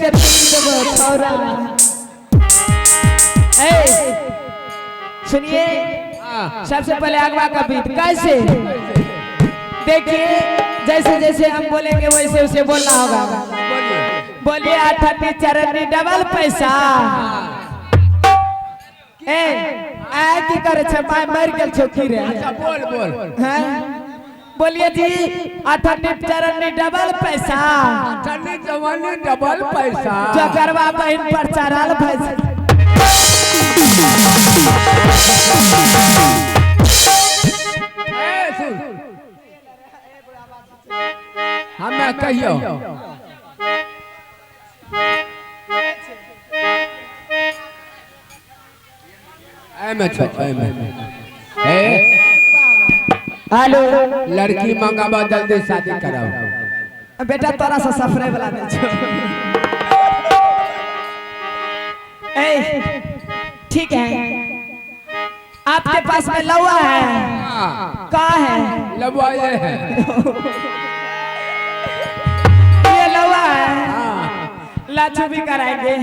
के देबो छौरा। सुनिए सबसे पहले अगवा का बीट कैसे देखिए, जैसे जैसे हम बोलेंगे वैसे वैसे बोलना होगा। बोलिए 38 चरनी डबल पैसा। आ की करे छ मर गेल छौ की रे? बोल बोल हैं बोलिए जी 38 चरनी डबल पैसा। 38 जवानी डबल पैसा। जकरवा बहन पर चढ़ल पैसा। हमें कहियो हेलो लड़की मंगाबा जल्दी शादी कराओ। बेटा तोरा से सफरे वाला नहीं छो। ठीक है आपके पास में लौआ है? कहाँ है? लबुआ ये है। ये लौआ है। लाचू भी कराएंगे।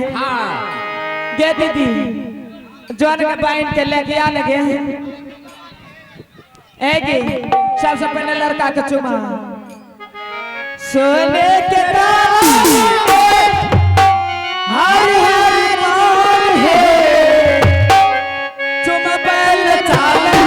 गे दीदी जोन के बाइन के लेके आ लगे। सबसे पहले लड़का के चुमा। सोने के हर हर मान है चुमा पहले चाले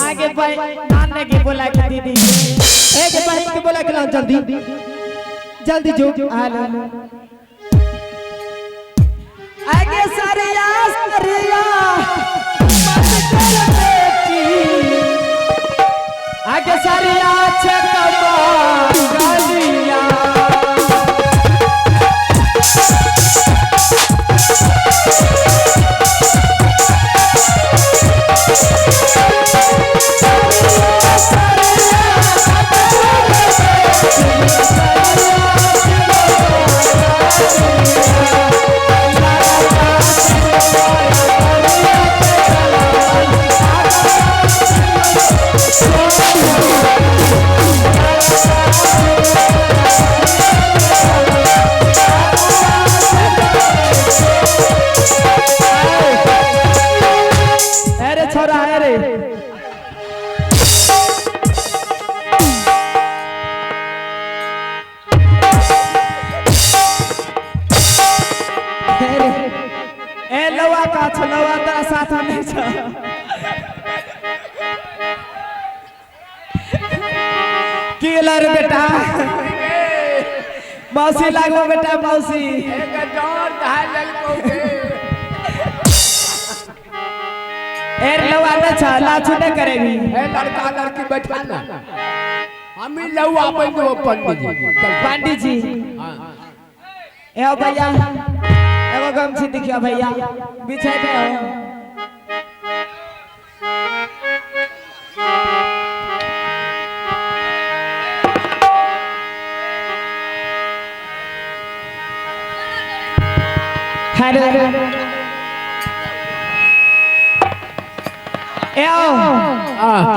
आगे नान ने बोला कि दीदी एक बहन के बोला कि जल्दी जल्दी जो आगे सरिया सरिया आगे सरिया गलिया साथ नहीं किलर बेटा मौसी लागो बेटा मौसी एर लवा न छ लाचू न करेगी ए लड़का लड़की बैठा ना हम ही लव आपन को पंडित जी पंडित जी हां ए भैया एगो गमछी दिखियो भैया बिछाई पे हो हेलो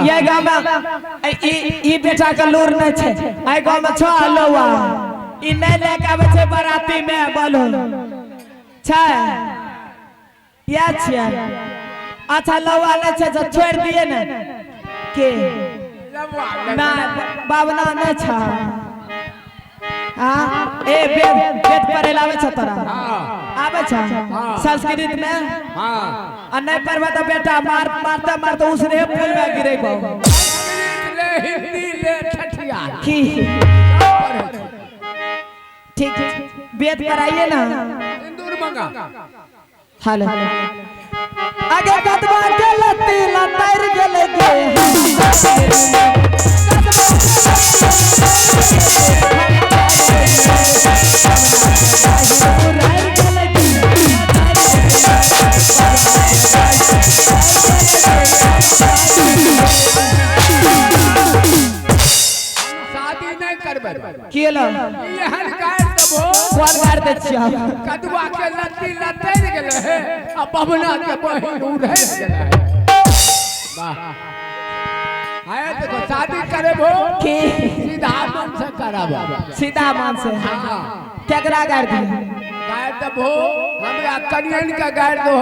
ये गाँव में ई बेटा का लूर नहीं छे आई गाँव में छो लौआ ई नहीं लेके आवे छे बराती में बोलो छे या छिया अच्छा लौआ नहीं छे जो छोड़ दिए ना के ना बाबना नहीं छा हाँ ए बेद बेद पर लावे छ तोरा आवे छ संस्कृत में हां आ नहीं परवा तो बेटा मारते मारते उसने पुल में गिरे को संस्कृत ले हिंदी ले ठठिया की ठीक वेद कराइए ना सिंदूर मंगा हाल आगे कदवा के लती लतर गले शादी नहीं करबे केला एहन गाड़ देबो कौन गाड़ दे छिया कदवा के लत्ती लतर गेले है आ पवना के बहिन उड़ै गेले है वाह आए देखो शादी करेबो की सीधा मन से कराबो सीधा मन से हां केकरा गाड़ दी गाड़ देबो हमरा कनियन के गाड़ दो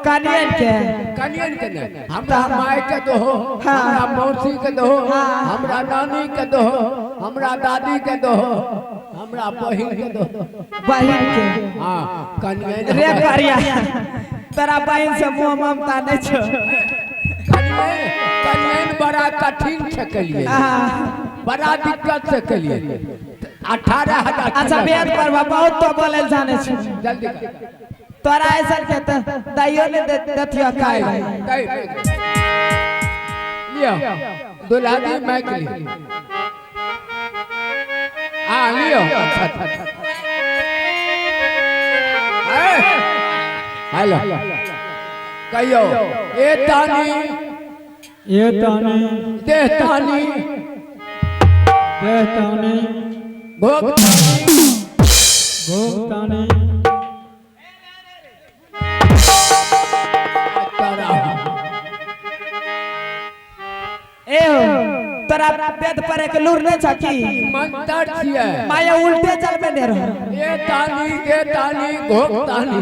कनियन के नहीं हमरा माय के दो हमरा मौसी के दो हमरा नानी के दो हमरा दादी के दो हमरा बहिन के दो बहिन के हां कनियन रे करिया तेरा बहिन से मोह ममता नहीं छो कनियन बड़ा कठिन से कलिए बड़ा दिक्कत से कलिए 18,000 अच्छा बेद पर बहुत तो बोले जाने छो जल्दी तोरा ऐसा के दाइयो ने दथिया खाए लियो दुल्हा दी माइक ली हां लियो हेलो कहियो ए तानी देहतानी भोगतानी ए हो तोरा पेट पर एक लूर नहीं छकी मंतर छिए माया उल्टे चल में दे रहो ए तानी भोगतानी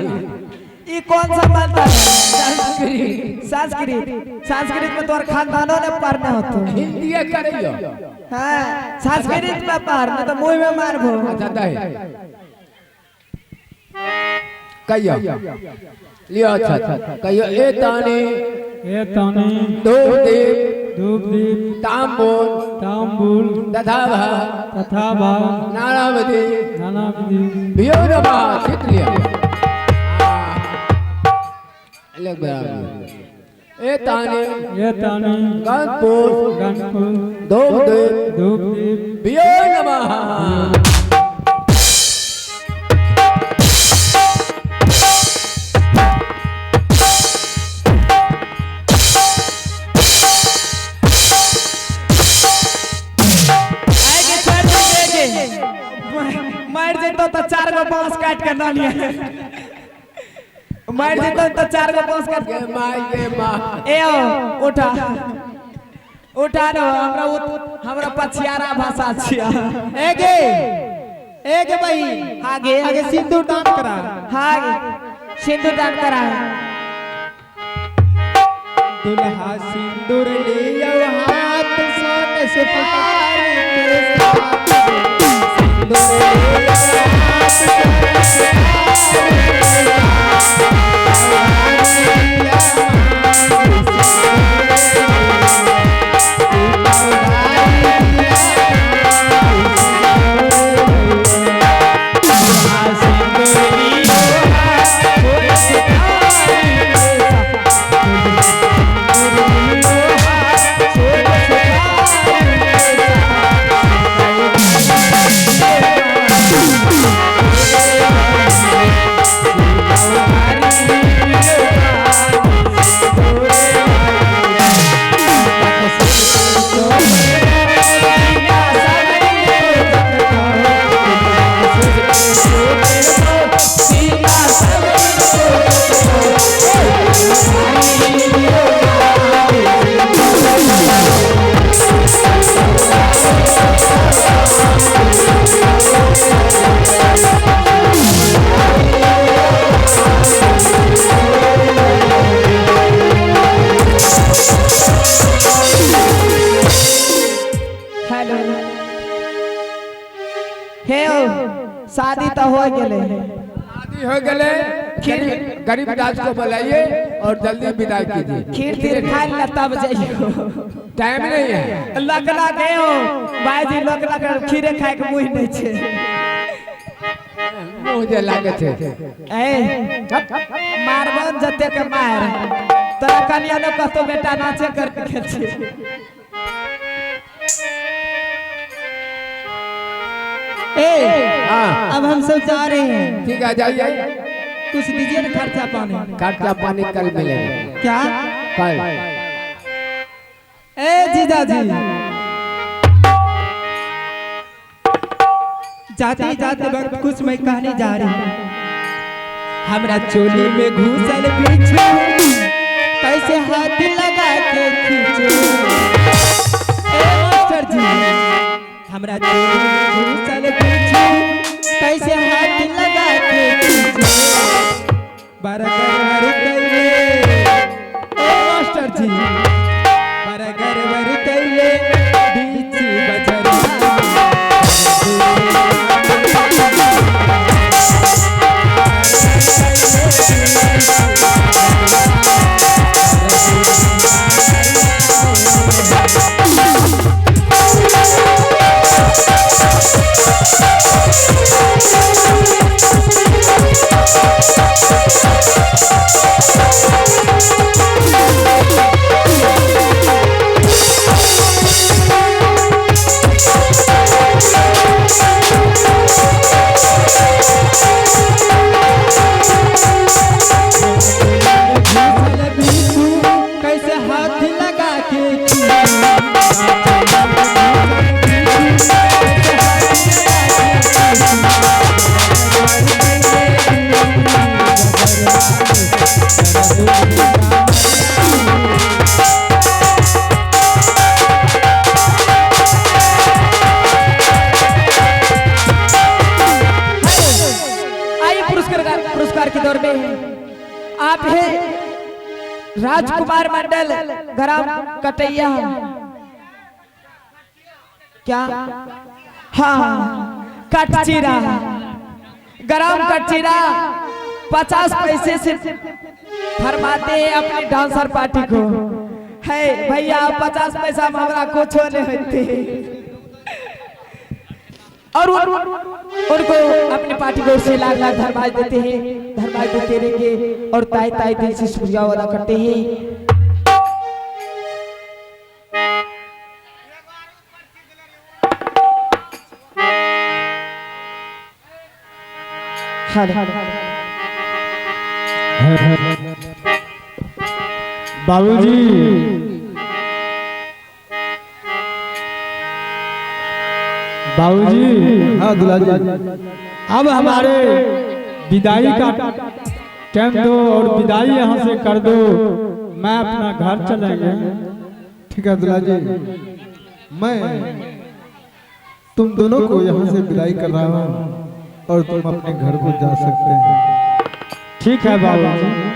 ई कौन सा मंत्र संस्कृत संस्कृत में तोर खानदानों ने पढ़ना होतो हिंदी करियो हां संस्कृत में पढ़ना तो मुंह में मारबो अच्छा दे कहियो लियो अच्छा कहियो ए तानी धूप दीप तांबूल तथा भा नानावधि भियो नमा चित लिया अलग बराबर ए तानी गणपुर धूप दीप भियो नमा मार देतो तो 4 गो बांस काट के डालिए मार देतो तो 4 गो बांस काट के माँ ए उठा नो हमरा पछियारा भाषा छिया एगे भाई आगे सिंदूर दान करा हां सिंदूर दान करा दुल्हा सिंदूर लियो हाथ सोने से पुकार लो हे ओ शादी तो हो गेले शादी हो गए गरीब दास को बुलाइए और जल्दी विदाई कीजिए। खीर तीर खा ले तब जाइयो टाइम नहीं है। लगला गए हो भाई जी लगला खीरे खाए के मुंह नहीं छे मुझे लागे थे ए मारबन जते के मार तोरा कनिया न कतो बेटा नाचे करके खेल छे ए हाँ अब हम सब जा रहे हैं ठीक है जाइए। कुछ दीजिए ना खर्चा पानी खर्चा पानी कल मिलेगा। क्या कल ए जीजा जी जाते जाते वक्त कुछ मैं कहने जा रही हूँ हमरा चोली में घुसल पीछे कैसे हाथ लगा के खींचे ए मास्टर जी हमरा चोली में घुसल पीछे कैसे हाथ लगा के खींचे बरगर कैले ए मास्टर जी बरगर कैले बीच बजरा पुरस्कार के दौर में आप है राजकुमार मंडल ग्राम कटैया क्या हाँ कटचिरा ग्राम कटचिरा 50 पैसे से फरमाते हैं अपनी डांसर पार्टी को है भैया 50 पैसा में हमारा कुछ नहीं होते और उनको अपनी पार्टी को से लाख लाख धर्माज देते हैं धर्माज देते रहेंगे और ताई ताई दिल से शुक्रिया अदा करते हैं। बाबूजी बाबूजी हाँ दूल्हा जी अब हमारे विदाई का टाइम दो और विदाई यहाँ से कर दो मैं अपना घर चलेंगे। ठीक है दूल्हा जी मैं तुम दोनों को यहाँ से विदाई कर रहा हूँ और तुम अपने घर को जा सकते हैं। ठीक है बाबूजी।